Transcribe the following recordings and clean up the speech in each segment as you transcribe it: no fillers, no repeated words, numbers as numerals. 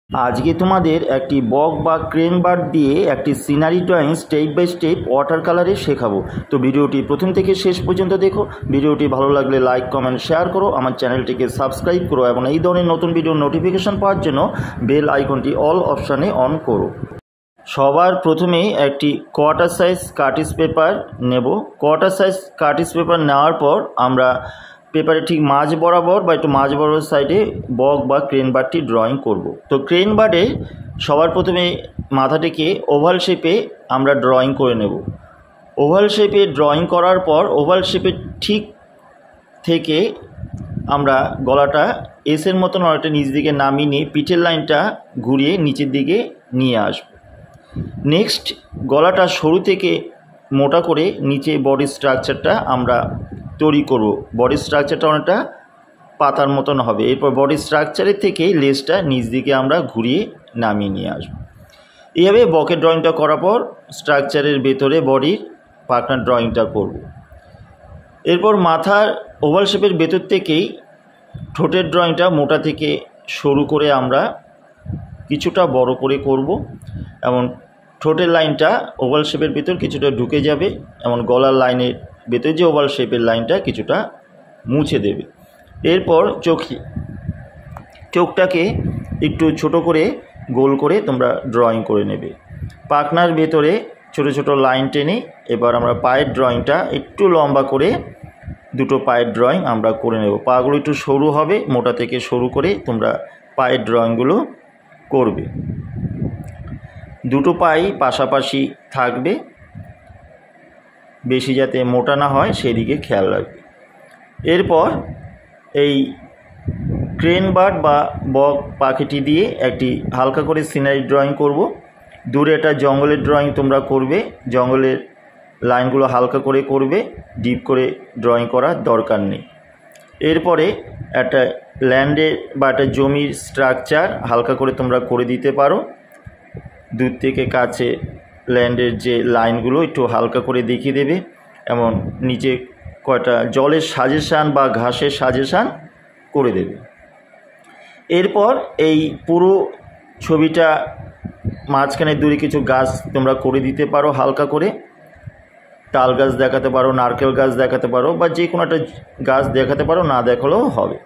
আজকে তোমাদের একটি বক বা ক্রেন বার্ড দিয়ে একটি scenery drawing step by step water কালারে শেখাবো। তো ভিডিওটি প্রথম থেকে শেষ পর্যন্ত দেখো। ভিডিওটি ভালো লাগলে লাইক কমেন্ট শেয়ার করো, আমার চ্যানেলটিকে সাবস্ক্রাইব করো এবং এই ধরনের নতুন ভিডিওর নোটিফিকেশন পাওয়ার জন্য বেল আইকনটি অল অপশানে অন করো। সবার প্রথমে একটি কোয়ার্টার সাইজ কার্টিজ পেপার নেব। কোয়ার্টার সাইজ কার্টিজ পেপার নেওয়ার পর আমরা পেপারে ঠিক মাঝ বরাবর বা একটু মাঝ বরাবর সাইডে বক বা ক্রেন বার্ডটি ড্রয়িং করব। তো ক্রেন বার্ডে সবার প্রথমে মাথাটিকে ওভাল শেপে আমরা ড্রয়িং করে নেব। ওভাল শেপে ড্রয়িং করার পর ওভাল শেপে ঠিক থেকে আমরা গলাটা এসের মতন অনেকটা নিচ দিকে নামিয়ে নিয়ে পিঠের লাইনটা ঘুরিয়ে নিচের দিকে নিয়ে আসব। নেক্সট গলাটা সরু থেকে মোটা করে নিচে বডি স্ট্রাকচারটা আমরা তৈরি করব। বডি স্ট্রাকচারটা অনেকটা পাতার মতন হবে। এরপর বডি স্ট্রাকচারের থেকে লেজটা নিচ দিকে আমরা ঘুরিয়ে নামিয়ে নিয়ে আসব। এইভাবে বকের ড্রয়িংটা করার পর স্ট্রাকচারের ভেতরে বডির পাখনার ড্রয়িংটা করব। এরপর মাথার ওভাল শেপের ভেতর থেকেই ঠোঁটের ড্রয়িংটা মোটা থেকে সরু করে আমরা কিছুটা বড় করে করব। এমন ঠোঁটের লাইনটা ওভাল শেপের ভেতর কিছুটা ঢুকে যাবে, এমন গলার লাইনের ভেতর যে ওভাল শেপের লাইনটা কিছুটা মুছে দেবে। এরপর চোখটাকে একটু ছোট করে গোল করে তোমরা ড্রয়িং করে নেবে। পাখনার ভেতরে ছোট ছোট লাইন টেনে এবার আমরা পায়ের ড্রয়িংটা একটু লম্বা করে দুটো পায়ের ড্রয়িং আমরা করে নেব। পাগুলো একটু সরু হবে, মোটা থেকে সরু করে তোমরা পায়ের ড্রয়িংগুলো করবে। দুটো পাই পাশাপাশি থাকবে, বেশি যাতে মোটা না হয় সেদিকে খেয়াল রাখবে। এরপর এই ক্রেন বার্ড বা বক পাখিটি দিয়ে একটি হালকা করে সিনারি ড্রয়িং করব। দূরে একটা জঙ্গলের ড্রয়িং তোমরা করবে, জঙ্গলের লাইনগুলো হালকা করে করবে, ডিপ করে ড্রয়িং করার দরকার নেই। এরপরে একটা ল্যান্ডের বা একটা জমির স্ট্রাকচার হালকা করে তোমরা করে দিতে পারো। দূর থেকে কাছে ল্যান্ডের যে লাইনগুলো একটু হালকা করে দেখিয়ে দেবে, এমন নিচে কয়টা জলের সাজেশান বা ঘাসের সাজেশান করে দেবে। এরপর এই পুরো ছবিটা মাঝখানে দূরে কিছু গাছ তোমরা করে দিতে পারো হালকা করে। তাল গাছ দেখাতে পারো, নারকেল গাছ দেখাতে পারো, বা যে কোনো একটা গাছ দেখাতে পারো, না দেখালেও হবে।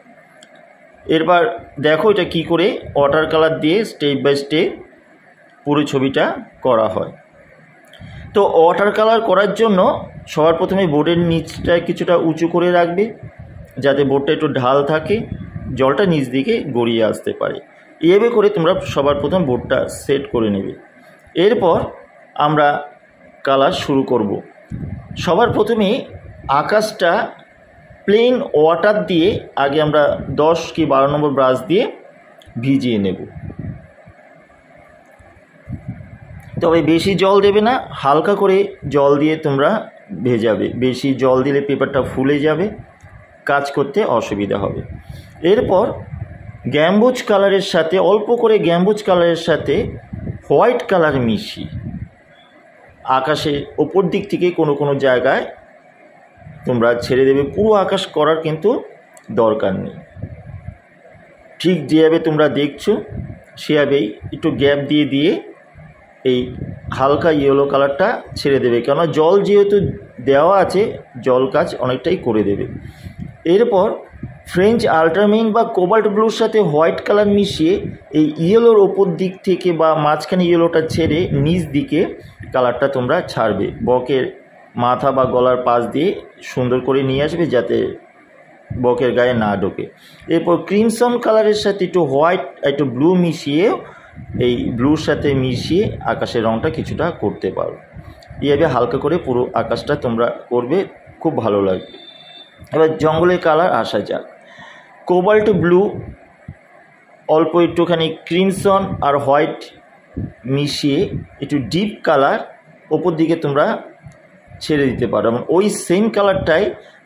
এরপর দেখো এটা কি করে ওয়াটার কালার দিয়ে স্টেপ বাই স্টেপ পুরো ছবিটা করা হয়। তো ওয়াটার কালার করার জন্য সবার প্রথমে বোর্ডের নিচটা কিছুটা উঁচু করে রাখবে, যাতে বোর্ডটা একটু ঢাল থাকে, জলটা নিচ দিকে গড়িয়ে আসতে পারে। এভাবে করে তোমরা সবার প্রথম বোর্ডটা সেট করে নেবে। এরপর আমরা কালার শুরু করব। সবার প্রথমে আকাশটা প্লেন ওয়াটার দিয়ে আগে আমরা 10 কি 12 নম্বর ব্রাশ দিয়ে ভিজিয়ে নেব। তবে বেশি জল দেবে না, হালকা করে জল দিয়ে তোমরা ভেজাবে। বেশি জল দিলে পেপারটা ফুলে যাবে, কাজ করতে অসুবিধা হবে। এরপর গ্যাম্বুজ কালারের সাথে অল্প করে গ্যাম্বুজ কালারের সাথে হোয়াইট কালার মিশিয়ে আকাশের ওপর দিক থেকে কোনো কোনো জায়গায় তোমরা ছেড়ে দেবে। পুরো আকাশ করার কিন্তু দরকার নেই। ঠিক যেভাবে তোমরা দেখছো সেভাবেই একটু গ্যাপ দিয়ে দিয়ে এই হালকা ইয়েলো কালারটা ছেড়ে দেবে, কেননা জল যেহেতু দেওয়া আছে জল কাজ অনেকটাই করে দেবে। এরপর ফ্রেঞ্চ আল্ট্রামেরিন বা কোবাল্ট ব্লুর সাথে হোয়াইট কালার মিশিয়ে এই ইয়েলোর ওপর দিক থেকে বা মাঝখানে ইয়েলোটা ছেড়ে নিচ দিকে কালারটা তোমরা ছাড়বে। বকের মাথা বা গলার পাশ দিয়ে সুন্দর করে নিয়ে আসবে যাতে বকের গায়ে না ঢোকে। এরপর ক্রিমসন কালারের সাথে একটু হোয়াইট একটু ব্লু মিশিয়ে এই ব্লুর সাথে মিশিয়ে আকাশের রঙটা কিছুটা করতে পারো। এইভাবে হালকা করে পুরো আকাশটা তোমরা করবে, খুব ভালো লাগবে। এবার জঙ্গলের কালার আসা যাক। কোবাল্ট ব্লু, অল্প একটুখানি ক্রিমসন আর হোয়াইট মিশিয়ে একটু ডিপ কালার ওপর দিকে তোমরা ছেড়ে দিতে পারো। এবং ওই সেম কালারটাই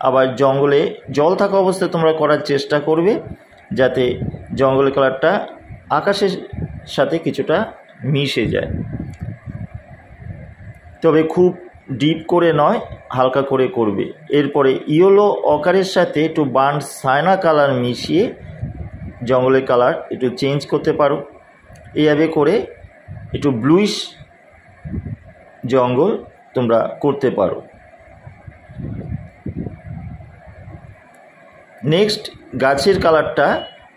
আবার জঙ্গলে জল থাকা অবস্থায় তোমরা করার চেষ্টা করবে, যাতে জঙ্গলের কালারটা আকাশের সাথে কিছুটা মিশে যায়। তবে খুব ডিপ করে নয়, হালকা করে করবে। এরপরে ইয়েলো অকারের সাথে একটু বার্ন সায়না কালার মিশিয়ে জঙ্গলের কালার একটু চেঞ্জ করতে পারো। এইভাবে করে একটু ব্লুইশ জঙ্গল তোমরা করতে পারো। নেক্সট গাছের কালারটা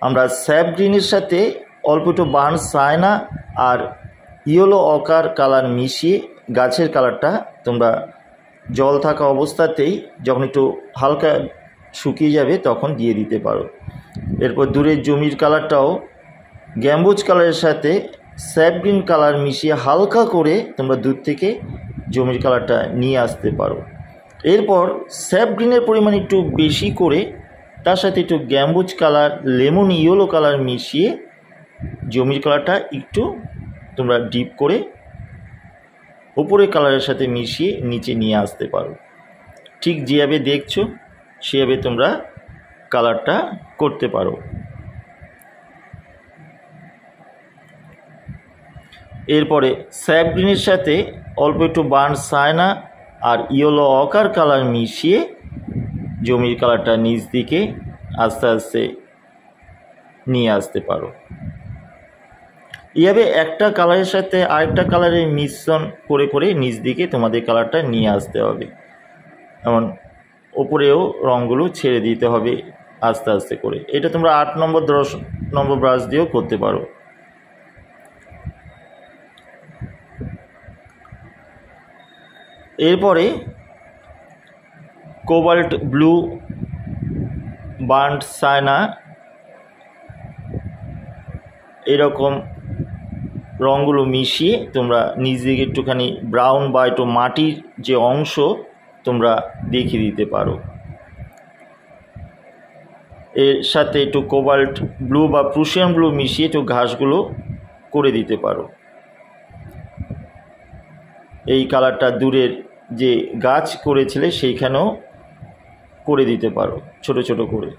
আমরা স্যাপ গ্রিনের সাথে অল্প একটু বার্ন সায়না আর ইয়েলো অকার কালার মিশিয়ে গাছের কালারটা তোমরা জল থাকা অবস্থাতেই যখন একটু হালকা শুকিয়ে যাবে তখন দিয়ে দিতে পারো। এরপর দূরের জমির কালারটাও গ্যাম্বুজ কালারের সাথে স্যাপ গ্রিন কালার মিশিয়ে হালকা করে তোমরা দূর থেকে জমির কালারটা নিয়ে আসতে পারো। এরপর স্যাপ গ্রিনের পরিমাণ একটু বেশি করে তার সাথে একটু গ্যাম্বুজ কালার লেমন ইয়েলো কালার মিশিয়ে জমির কালারটা একটু তোমরা ডিপ করে উপরের কালারের সাথে মিশিয়ে নিচে নিয়ে আসতে পারো। ঠিক যেভাবে দেখছো সেভাবে তোমরা কালারটা করতে পারো। এরপরে স্যাপ গ্রিনের সাথে অল্প একটু বার্ন সায়না আর ইয়েলো অকার কালার মিশিয়ে জমির কালারটা নিচ দিকে আস্তে আস্তে নিয়ে আসতে পারো। এইভাবে একটা কালারের সাথে আরেকটা কালারের মিশ্রণ করে করে নিচ দিকে তোমাদের কালারটা নিয়ে আসতে হবে। যেমন ওপরেও রঙগুলো ছেড়ে দিতে হবে আস্তে আস্তে করে। এটা তোমরা 8 নম্বর 10 নম্বর ব্রাশ দিয়েও করতে পারো। এরপরে কোবাল্ট ব্লু, বার্ন্ট সায়না এরকম রঙগুলো মিশিয়ে তোমরা নিচ দিকে একটুখানি ব্রাউন বা একটু মাটির যে অংশ তোমরা দেখিয়ে দিতে পারো। এর সাথে একটু কোবাল্ট ব্লু বা প্রুশিয়ান ব্লু মিশিয়ে একটু ঘাসগুলো করে দিতে পারো। এই কালারটা দূরের যে গাছ করেছিলে সেইখানেও করে দিতে পারো ছোট ছোট করে।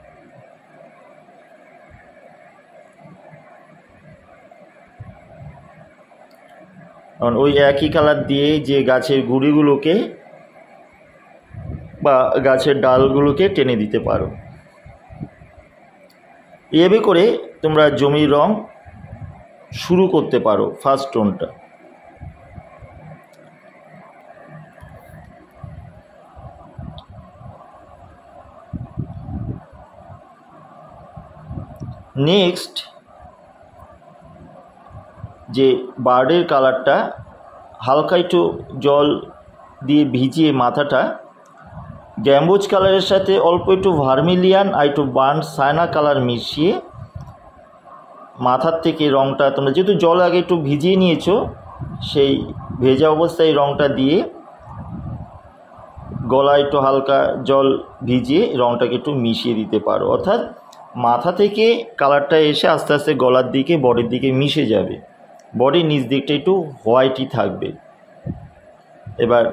কারণ ওই একই কালার দিয়ে যে গাছের গুঁড়িগুলোকে বা গাছের ডালগুলোকে টেনে দিতে পারো। এভাবে করে তোমরা জমির রং শুরু করতে পারো ফার্স্ট টোনটা। নেক্সট যে বার্ডের কালারটা হালকা একটু জল দিয়ে ভিজিয়ে মাথাটা গ্যাম্বুজ কালারের সাথে অল্প একটু ভার্মিলিয়ান আর একটু বার্ন সায়না কালার মিশিয়ে মাথার থেকে রঙটা তোমরা যেহেতু জল আগে একটু ভিজিয়ে নিয়েছো সেই ভেজা অবস্থায় রঙটা দিয়ে গলায় একটু হালকা জল ভিজিয়ে রঙটাকে একটু মিশিয়ে দিতে পারো। অর্থাৎ মাথা থেকে কালারটা এসে আস্তে আস্তে গলার দিকে বডির দিকে মিশে যাবে, বডির নিচ দিকটা একটু হোয়াইটই থাকবে। এবার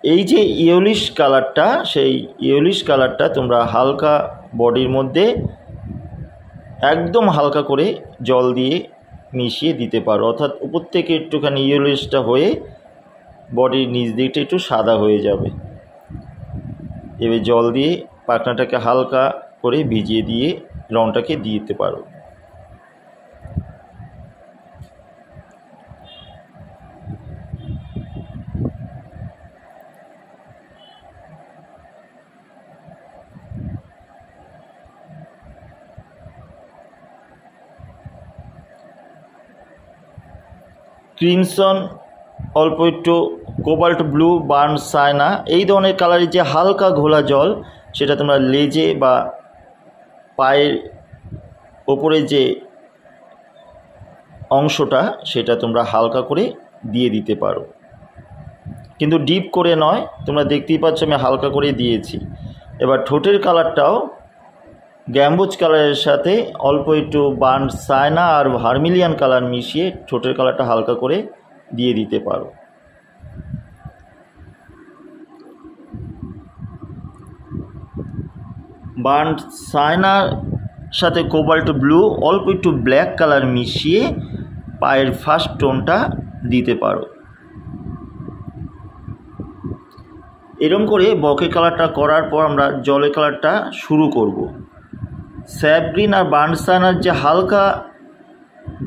এই যে ইয়েলিশ কালারটা সেই ইয়েলিশ কালারটা তোমরা হালকা বডির মধ্যে একদম হালকা করে জল দিয়ে মিশিয়ে দিতে পারো। অর্থাৎ উপর থেকে একটুখানি ইয়েলিশটা হয়ে বডির নিচ দিকটা একটু সাদা হয়ে যাবে। এবার জল দিয়ে পাখনাটাকে হালকা করে ভিজিয়ে দিয়ে রঙটাকে দিয়ে দিতে পারো। ক্রিমসন, অল্প একটু কোবাল্ট ব্লু, বার্ন সায়না এই ধরনের কালারের যে হালকা ঘোলা জল সেটা তোমরা লেজে বা পায়ের ওপরে যে অংশটা সেটা তোমরা হালকা করে দিয়ে দিতে পারো, কিন্তু ডিপ করে নয়। তোমরা দেখতেই পাচ্ছ আমি হালকা করে দিয়েছি। এবার ঠোঁটের কালারটাও গ্যাম্বুজ কালারের সাথে অল্প একটু বার্ন সায়না আর ভার্মিলিয়ান কালার মিশিয়ে ঠোঁটের কালারটা হালকা করে দিয়ে দিতে পারো। বার্ন সায়নার সাথে কোবাল্ট ব্লু অল্প একটু ব্ল্যাক কালার মিশিয়ে পায়ের ফার্স্ট টোনটা দিতে পারো। এরকম করে বকে কালারটা করার পর আমরা জলের কালারটা শুরু করব। স্যাপ গ্রিন আর বার্ন সায়নার যে হালকা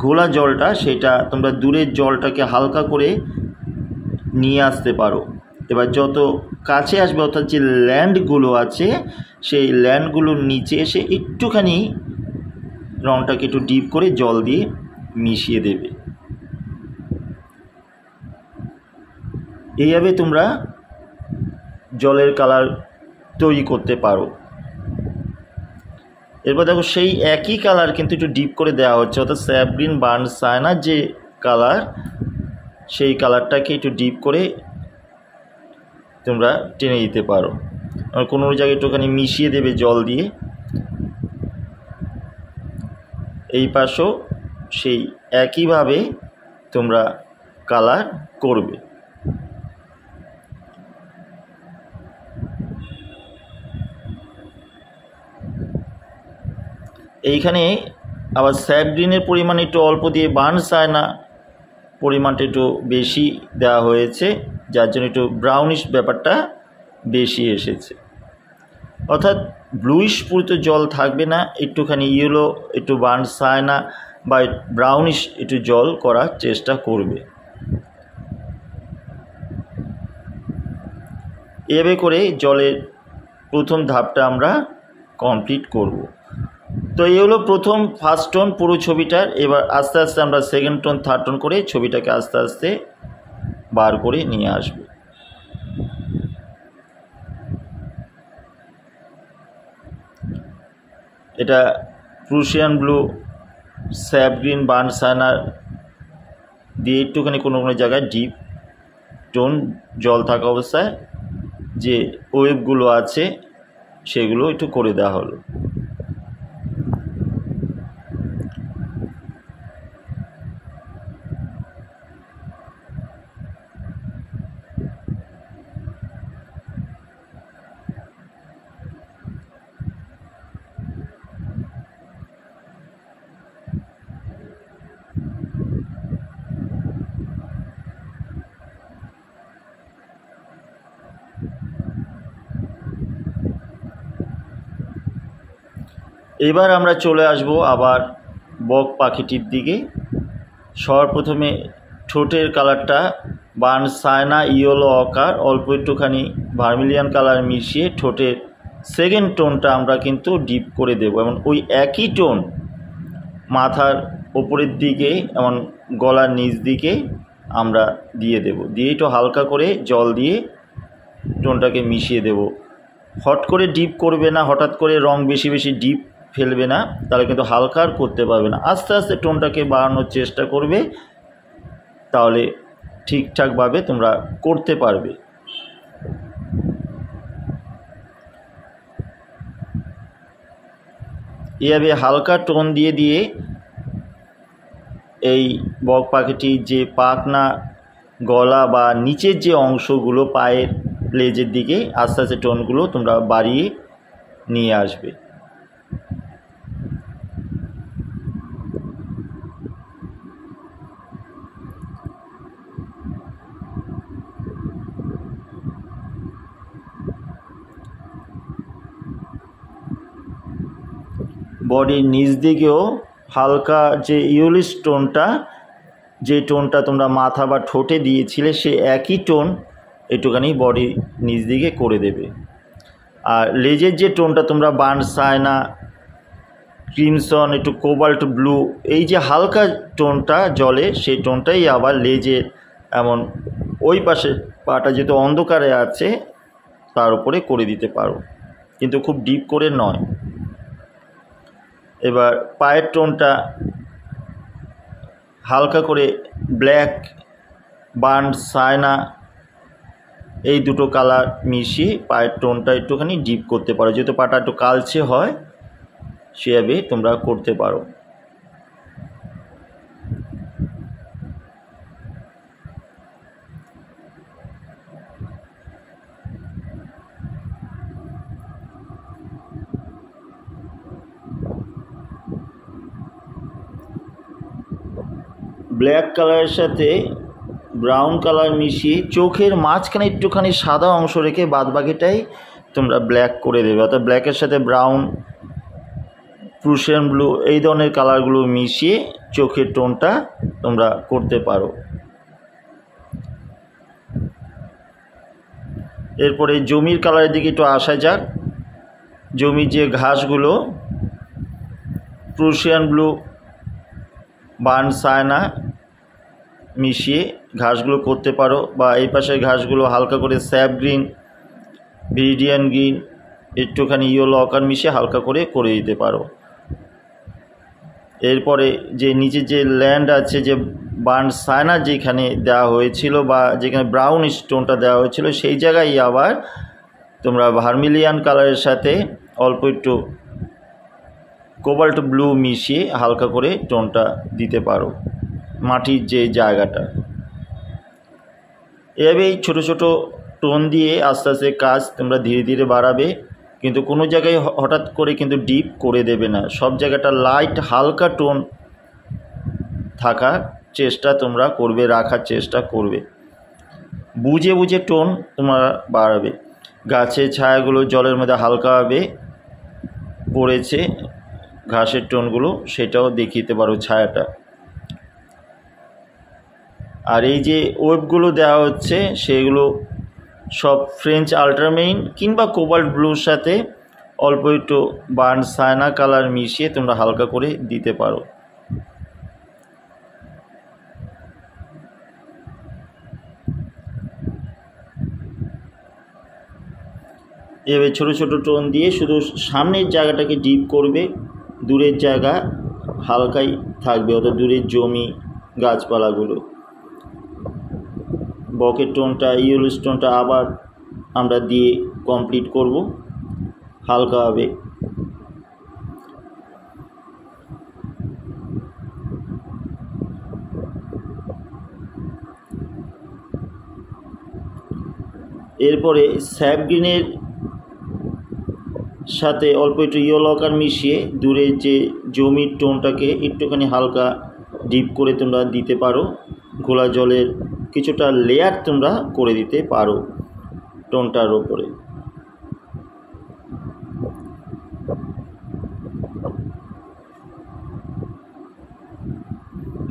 ঘোলা জলটা সেটা তোমরা দূরের জলটাকে হালকা করে নিয়ে আসতে পারো। এবার যত কাছে আসবে অর্থাৎ যে ল্যান্ডগুলো আছে সেই ল্যান্ডগুলোর নিচে এসে একটুখানি রঙটাকে একটু ডিপ করে জল দিয়ে মিশিয়ে দেবে। এইভাবে তোমরা জলের কালার তৈরি করতে পারো। এরপর দেখো সেই একই কালার কিন্তু একটু ডিপ করে দেওয়া হচ্ছে, অর্থাৎ স্যাপ গ্রিন বার্ন সায়ানার যে কালার সেই কালারটাকে একটু ডিপ করে তোমরা টেনে দিতে পারো। আর কোনো জায়গায় একটুখানি মিশিয়ে দেবে জল দিয়ে। এই পাশেও সেই একইভাবে তোমরা কালার করবে। এইখানে আবার স্যাপ গ্রিনের পরিমাণ একটু অল্প দিয়ে বার্ন সায়ানা পরিমাণটা একটু বেশি দেওয়া হয়েছে, যার জন্য একটু ব্রাউনিশ ব্যাপারটা বেশি এসেছে। অর্থাৎ ব্লুইশ পুরো তো জল থাকবে না, একটুখানি ইয়েলো একটু বার্ন সায়ানা বা ব্রাউনিশ একটু জল করার চেষ্টা করবে। এভাবে করে জলের প্রথম ধাপটা আমরা কমপ্লিট করব। তো এই হলো প্রথম ফার্স্ট টোন পুরো ছবিটার। এবার আস্তে আস্তে আমরা সেকেন্ড টোন থার্ড টোন করে ছবিটাকে আস্তে আস্তে বার করে নিয়ে আসব। এটা Prussian blue sap green burnt সায়ানার দিয়ে একটুখানি কোনো কোনো জায়গায় ডিপ টোন জল থাকা অবস্থায় যে ওয়েভগুলো আছে সেগুলো একটু করে দেওয়া হলো। এবার আমরা চলে আসব আবার বক পাখিটির দিকে। সর্বপ্রথমে ঠোঁটের কালারটা বার্ন সায়ানা ইয়েলো অকার অল্প একটুখানি ভার্মিলিয়ান কালার মিশিয়ে ঠোঁটের সেকেন্ড টোনটা আমরা কিন্তু ডিপ করে দেব, এবং ওই একই টোন মাথার ওপরের দিকে এবং গলার নিচ দিকে আমরা দিয়ে দেব। দিয়ে একটু হালকা করে জল দিয়ে টোনটাকে মিশিয়ে দেব। হট করে ডিপ করবে না, হঠাৎ করে রং বেশি বেশি ডিপ ফেলবে না, তাহলে কিন্তু হালকা আর করতে পারবে না। আস্তে আস্তে টোনটাকে বাড়ানোর চেষ্টা করবে, তাহলে ঠিকঠাকভাবে তোমরা করতে পারবে। এভাবে হালকা টোন দিয়ে দিয়ে এই বক পাখিটির যে পাখনা, গলা বা নিচের যে অংশগুলো পায়ের লেজের দিকে আস্তে আস্তে টোনগুলো তোমরা বাড়িয়ে নিয়ে আসবে। বডির নিচ দিকেও হালকা যে ইয়েলোইশ টোনটা, যে টোনটা তোমরা মাথা বা ঠোঁটে দিয়েছিলে সে একই টোন একটুখানি বডির নিচ দিকে করে দেবে। আর লেজের যে টোনটা তোমরা বার্ন সায়ানা, ক্রিমসন, একটু কোবাল্ট ব্লু, এই যে হালকা টোনটা জলে সেই টোনটাই আবার লেজের এমন ওই পাশে পাটা যেহেতু অন্ধকারে আছে তার উপরে করে দিতে পারো, কিন্তু খুব ডিপ করে নয়। এবার পায়ের টোনটা হালকা করে ব্ল্যাক, বার্ন সায়ানা এই দুটো কালার মিশিয়ে পায়ের টোনটা একটুখানি ডিপ করতে পারো, যেহেতু পাটা একটু কালচে হয় সেভাবে তোমরা করতে পারো। ব্ল্যাক কালারের সাথে ব্রাউন কালার মিশিয়ে চোখের মাঝখানে একটুখানি সাদা অংশ রেখে বাদবাকিটাই তোমরা ব্ল্যাক করে দেবে, অর্থাৎ ব্ল্যাকের সাথে ব্রাউন প্রুশিয়ান ব্লু, এই ধরনের কালারগুলো মিশিয়ে চোখের টোনটা তোমরা করতে পারো। এরপরে জমির কালারের দিকে একটু আসা যাক। জমির যে ঘাসগুলো, প্রুশিয়ান ব্লু, বার্ন সায়না মিশিয়ে ঘাসগুলো করতে পারো, বা এই পাশের ঘাসগুলো হালকা করে স্যাপ গ্রিন, ভিরিডিয়ান গ্রিন, একটুখানি ইয়েলো অকার মিশিয়ে হালকা করে দিতে পারো। এরপরে যে নিচে যে ল্যান্ড আছে, যে বার্ন সায়না যেখানে দেওয়া হয়েছিল বা যেখানে ব্রাউন স্টোনটা দেওয়া হয়েছিল, সেই জায়গায় আবার তোমরা ভার্মিলিয়ান কালারের সাথে অল্প একটু কোবাল্ট ব্লু মিশিয়ে হালকা করে টোনটা দিতে পারো মাটির যে জায়গাটা। এভাবেই ছোটো ছোটো টোন দিয়ে আস্তে আস্তে কাজ তোমরা ধীরে ধীরে বাড়াবে, কিন্তু কোনো জায়গায় হঠাৎ করে কিন্তু ডিপ করে দেবে না। সব জায়গাটা লাইট হালকা টোন থাকার চেষ্টা তোমরা করবে, রাখার চেষ্টা করবে, বুঝে বুঝে টোন তোমরা বাড়াবে। গাছের ছায়াগুলো জলের মধ্যে হালকাভাবে পড়েছে, ঘাসের টোনগুলো সেটাও দেখিতে পারো ছায়াটা। আর এই যে ওয়েবগুলো দেওয়া হচ্ছে সেগুলো সব ফ্রেঞ্চ আল্ট্রামেইন কিংবা কোবাল্ট ব্লুর সাথে অল্প একটু বার্ন সায়না কালার মিশিয়ে তোমরা হালকা করে দিতে পারো। এভাবে ছোটো ছোটো টোন দিয়ে শুধু সামনের জায়গাটাকে ডিপ করবে, দূরের জায়গা হালকাই থাকবে, অত দূরের জমি গাছপালাগুলো। বকের টোনটা, ইয়েলো স্টোনটা আবার আমরা দিয়ে কমপ্লিট করব হালকাভাবে। এরপরে স্যাপ গ্রিনের সাথে অল্প একটু ইয়েলো অকার মিশিয়ে দূরের যে জমির টোনটাকে একটুখানি হালকা ডিপ করে তোমরা দিতে পারো। ঘোলা জলের কিছুটা লেয়ার তোমরা করে দিতে পারো টোনটার ওপরে।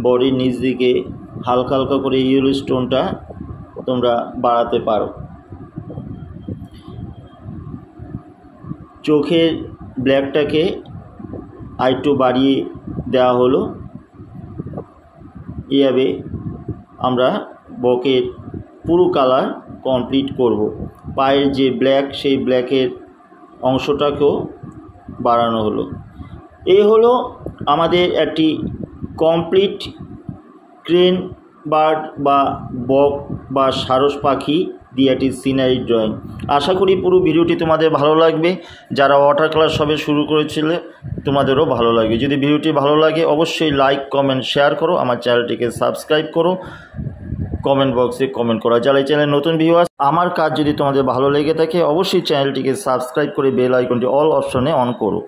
বডির নিচ দিকে হালকা হালকা করে ইয়েলো স্টোনটা তোমরা বাড়াতে পারো। চোখের ব্ল্যাকটাকে আরেকটু বাড়িয়ে দেওয়া হলো। এভাবে আমরা বকের পুরো কালার কমপ্লিট করব। পায়ের যে ব্ল্যাক, সেই ব্ল্যাকের অংশটাকেও বাড়ানো হলো। এই হলো আমাদের একটি কমপ্লিট ক্রেন বার্ড বা বক বা সারস পাখি দিয়ে একটি সিনারি ড্রয়িং। আশা করি পুরো ভিডিওটি তোমাদের ভালো লাগবে। যারা ওয়াটার কালার সবে শুরু করেছিলে তোমাদেরও ভালো লাগবে। যদি ভিডিওটি ভালো লাগে অবশ্যই লাইক, কমেন্ট, শেয়ার করো। আমার চ্যানেলটিকে সাবস্ক্রাইব করো, কমেন্ট বক্সে কমেন্ট করা। যারা এই চ্যানেল নতুন ভিউয়ার্স, আমার কাজ যদি তোমাদের ভালো লেগে থাকে অবশ্যই চ্যানেলটিকে সাবস্ক্রাইব করে বেল আইকনটি অল অপশনে অন করো।